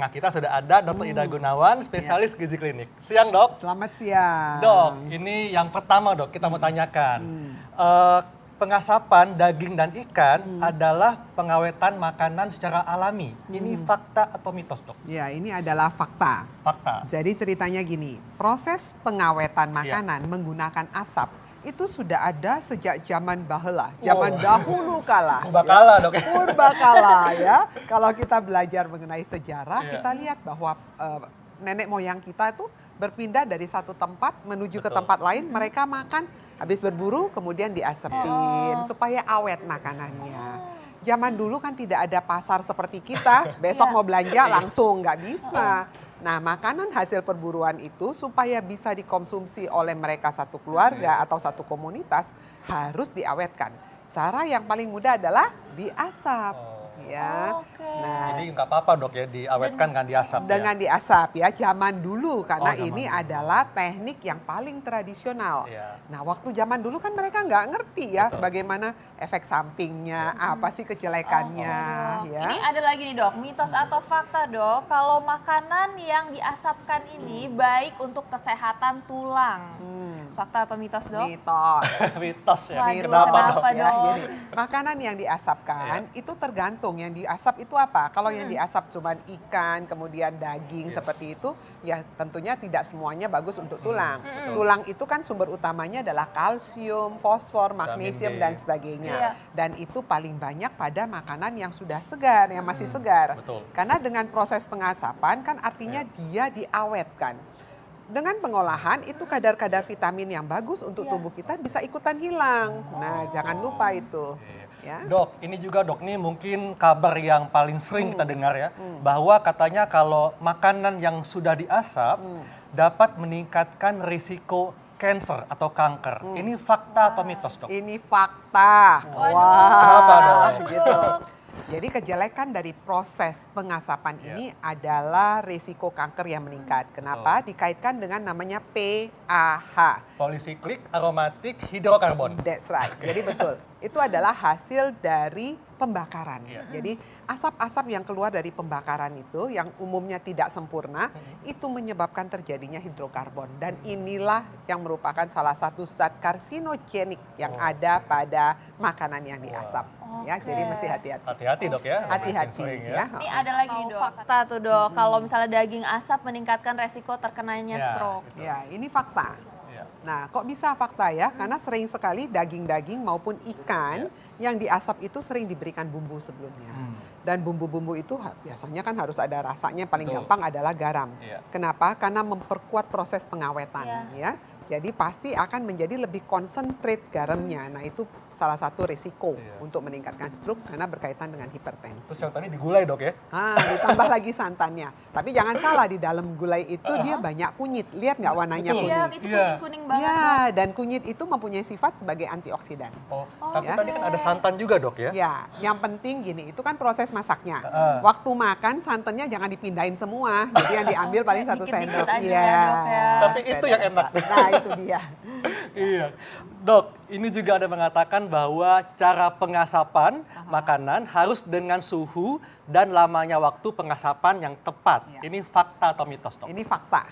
tengah kita sudah ada Dr. Ida Gunawan, spesialis gizi klinik. Siang, Dok. Selamat siang. Dok, ini yang pertama, Dok, kita mau tanyakan. Pengasapan daging dan ikan adalah pengawetan makanan secara alami. Ini fakta atau mitos, Dok? Ya, ini adalah fakta. Fakta. Jadi ceritanya gini, proses pengawetan makanan menggunakan asap itu sudah ada sejak zaman bahela, zaman dahulu kala. Purbakala, Dok. Purbakala ya. Kalau kita belajar mengenai sejarah, kita lihat bahwa nenek moyang kita itu berpindah dari satu tempat menuju ke tempat lain, mereka makan habis berburu kemudian diasepin supaya awet makanannya. Zaman dulu kan tidak ada pasar seperti kita, besok mau belanja langsung nggak bisa. Nah, makanan hasil perburuan itu supaya bisa dikonsumsi oleh mereka satu keluarga atau satu komunitas harus diawetkan. Cara yang paling mudah adalah diasap. Ya. Nah, Jadi nggak apa-apa, Dok, ya, diawetkan kan diasap. dengan diasap ya zaman dulu karena zaman ini dulu. adalah teknik yang paling tradisional. Iya. Nah, waktu zaman dulu kan mereka nggak ngerti ya bagaimana efek sampingnya, apa sih kejelekannya ya. Ini ada lagi nih, Dok, mitos atau fakta, Dok, kalau makanan yang diasapkan ini baik untuk kesehatan tulang. Fakta atau mitos, Dok? Mitos. Mitos ya. Waduh, Kenapa, Dok? kenapa, Ya, Dok? jadi, makanan yang diasapkan itu tergantung yang diasap itu apa. Kalau yang diasap cuma ikan, kemudian daging seperti itu, ya tentunya tidak semuanya bagus untuk tulang. Tulang itu kan sumber utamanya adalah kalsium, fosfor, magnesium D. dan sebagainya. Iya. Dan itu paling banyak pada makanan yang sudah segar, yang masih segar. Betul. Karena dengan proses pengasapan kan artinya dia diawetkan. Dengan pengolahan itu kadar-kadar vitamin yang bagus untuk tubuh kita bisa ikutan hilang. Nah, jangan lupa itu. Ya. Dok, ini juga, Dok, nih mungkin kabar yang paling sering kita dengar ya, bahwa katanya kalau makanan yang sudah diasap dapat meningkatkan risiko cancer atau kanker. Ini fakta atau mitos, Dok? Ini fakta. Waduh. Kenapa, Dok? Gitu. Jadi kejelekan dari proses pengasapan ini adalah risiko kanker yang meningkat. Kenapa? Dikaitkan dengan namanya PAH. Polycyclic aromatic hydrocarbon. That's right. Jadi betul. Itu adalah hasil dari pembakaran. Iya. Jadi asap-asap yang keluar dari pembakaran itu yang umumnya tidak sempurna itu menyebabkan terjadinya hidrokarbon dan inilah yang merupakan salah satu zat karsinogenik yang ada pada makanan yang diasap. Ya, jadi mesti hati-hati. Hati-hati, Dok, ya. Hati-hati Sering ya. Ini ada lagi, Dok, fakta tuh, Dok, kalau misalnya daging asap meningkatkan resiko terkenanya Ya. stroke. Ya, ini fakta. Iya. Nah, kok bisa fakta ya? Karena sering sekali daging-daging maupun ikan yang diasap itu sering diberikan bumbu sebelumnya. Dan bumbu-bumbu itu biasanya kan harus ada rasanya, paling Betul. gampang adalah garam. Iya. Kenapa? Karena memperkuat proses pengawetan ya. Jadi pasti akan menjadi lebih concentrate garamnya. Nah, itu salah satu risiko untuk meningkatkan stroke karena berkaitan dengan hipertensi. Terus yang tadi digulai, Dok, ya? Ditambah lagi santannya. Tapi jangan salah, di dalam gulai itu dia banyak kunyit. Lihat nggak warnanya Betul. Iya, kunyit? itu Iya. kuning-kuning banget, Ya, Dok. dan kunyit itu mempunyai sifat sebagai antioksidan. Tapi Ya. tadi kan ada santan juga, Dok, ya? Ya, yang penting gini, itu kan proses masaknya. Heeh. Waktu makan santannya jangan dipindahin semua. Jadi yang diambil paling satu Dikit-dikit sendok. aja ya, Dok, ya. Tapi itu yang enak. Nah, itu dia. Iya. Dok, ini juga ada mengatakan bahwa cara pengasapan makanan harus dengan suhu dan lamanya waktu pengasapan yang tepat. Iya. Ini fakta atau mitos, Dok? Ini fakta.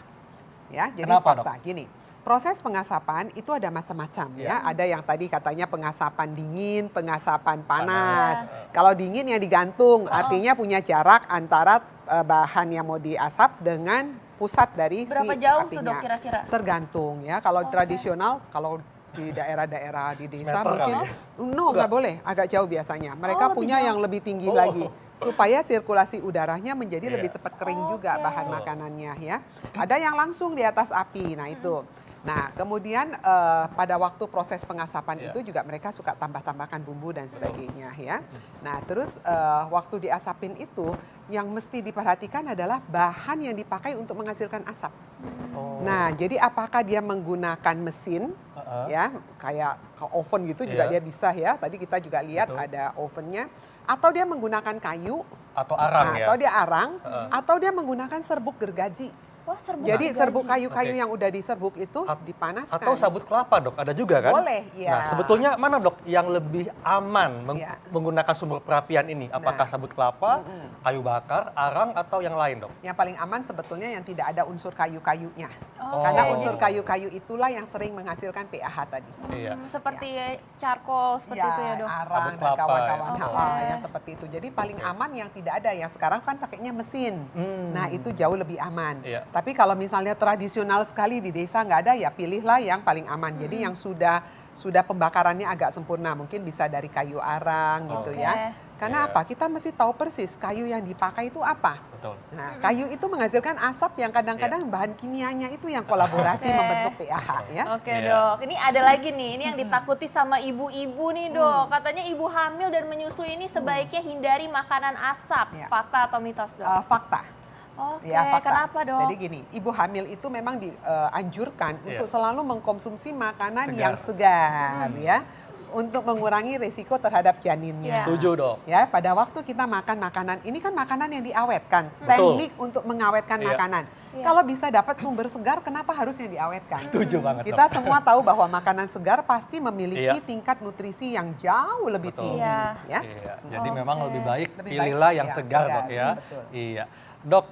Ya, jadi Kenapa, fakta. Gini, proses pengasapan itu ada macam-macam ya. Ada yang tadi katanya pengasapan dingin, pengasapan panas. Kalau dingin yang digantung, artinya punya jarak antara bahan yang mau diasap dengan pusat dari Berapa si jauh tuh, apinya. Dok, kira-kira? Tergantung ya. Kalau tradisional, kalau di daerah-daerah di desa Semeter mungkin kali nggak boleh, agak jauh biasanya. Mereka lebih punya jauh. yang lebih tinggi lagi supaya sirkulasi udaranya menjadi lebih Iya. cepat kering juga bahan makanannya ya. Ada yang langsung di atas api. Nah, itu. Nah, kemudian pada waktu proses pengasapan itu juga mereka suka tambah-tambahkan bumbu dan sebagainya ya. Nah, terus waktu diasapin itu yang mesti diperhatikan adalah bahan yang dipakai untuk menghasilkan asap. Nah, jadi apakah dia menggunakan mesin ya, kayak oven gitu juga Iya. dia bisa ya. Tadi kita juga lihat Betul. ada ovennya. Atau dia menggunakan kayu, Atau arang ya? atau dia arang, atau dia menggunakan serbuk gergaji. Wah, serbuk Jadi gergaji. serbuk kayu-kayu Oke. yang udah diserbuk itu At- dipanaskan. Atau sabut kelapa dok, ada juga kan? Boleh, ya. Nah sebetulnya mana dok yang lebih aman Ya. menggunakan sumber perapian ini? Apakah Nah. sabut kelapa, kayu bakar, arang atau yang lain dok? Yang paling aman sebetulnya yang tidak ada unsur kayu-kayunya. Oh. Karena unsur kayu-kayu itulah yang sering menghasilkan PAH tadi. Iya. Seperti charcoal seperti itu ya dok. arang Sabut dan kelapa, kawan-kawan ya. Ha, Oke. yang seperti itu. Jadi paling aman yang tidak ada. Yang sekarang kan pakainya mesin. Nah itu jauh lebih aman. Iya. Tapi kalau misalnya tradisional sekali di desa nggak ada, ya pilihlah yang paling aman. Jadi yang sudah pembakarannya agak sempurna. Mungkin bisa dari kayu arang gitu Oke. ya. Karena Iya. apa? Kita mesti tahu persis kayu yang dipakai itu apa. Betul. Nah, kayu itu menghasilkan asap yang kadang-kadang bahan kimianya itu yang kolaborasi Oke. membentuk PAH ya. Oke Iya. dok, ini ada lagi nih, ini yang ditakuti sama ibu-ibu nih dok. Katanya ibu hamil dan menyusui ini sebaiknya hindari makanan asap. Iya. Fakta atau mitos dok? Fakta. Oke, Ya, fakta. kenapa dok? Jadi gini, ibu hamil itu memang dianjurkan Iya. untuk selalu mengkonsumsi makanan Segar. yang segar ya, untuk mengurangi risiko terhadap janinnya. Iya. Setuju dok. Ya, pada waktu kita makan makanan, ini kan makanan yang diawetkan, Betul. teknik untuk mengawetkan Iya. makanan. Iya. Kalau bisa dapat sumber segar, kenapa harus yang diawetkan? Setuju banget Kita dok. semua tahu bahwa makanan segar pasti memiliki Iya. tingkat nutrisi yang jauh lebih Betul. tinggi. Iya. Ya. Iya, jadi Oke. memang lebih baik Lebih pilihlah baik yang yang segar, segar, dok ya. betul. Iya, dok.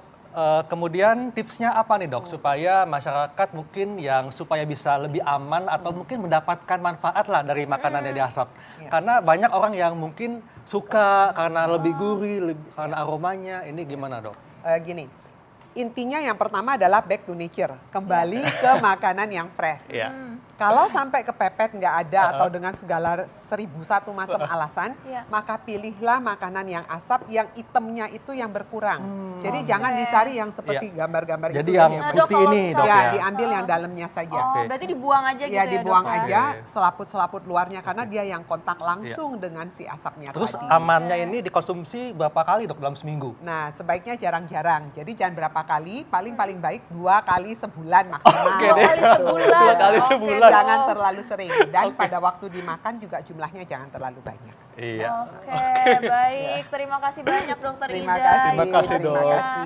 Kemudian tipsnya apa nih dok supaya masyarakat mungkin yang supaya bisa lebih aman atau mungkin mendapatkan manfaat lah dari makanan yang diasap. Iya. Karena banyak orang yang mungkin suka karena lebih gurih, karena aromanya. Ini gimana dok? Gini, intinya yang pertama adalah back to nature, kembali ke makanan yang fresh. Iya. Kalau sampai kepepet nggak ada atau dengan segala 1001 macam alasan, Iya. maka pilihlah makanan yang asap, yang itemnya itu yang berkurang. Jadi Oke. jangan dicari yang seperti gambar-gambar Jadi itu yang Nah, yang dok, putih kalau ini dok ya, ya. diambil yang dalamnya saja. Oh, Oke. berarti dibuang aja gitu Ya, ya dibuang dok? aja Oke. selaput-selaput luarnya karena dia yang kontak langsung dengan si asapnya Terus tadi. amannya ini dikonsumsi berapa kali dok dalam seminggu? Nah, sebaiknya jarang-jarang. Jadi jangan berapa kali, paling baik 2 kali sebulan maksimal. Oke Dua deh. kali sebulan. 2 kali Oke, sebulan. dok. Jangan terlalu sering. Dan Oke. pada waktu dimakan juga jumlahnya jangan terlalu banyak. Iya. Oke, baik. Terima kasih banyak dokter Terima Ida. kasih. Terima kasih, Terima Dok. kasih.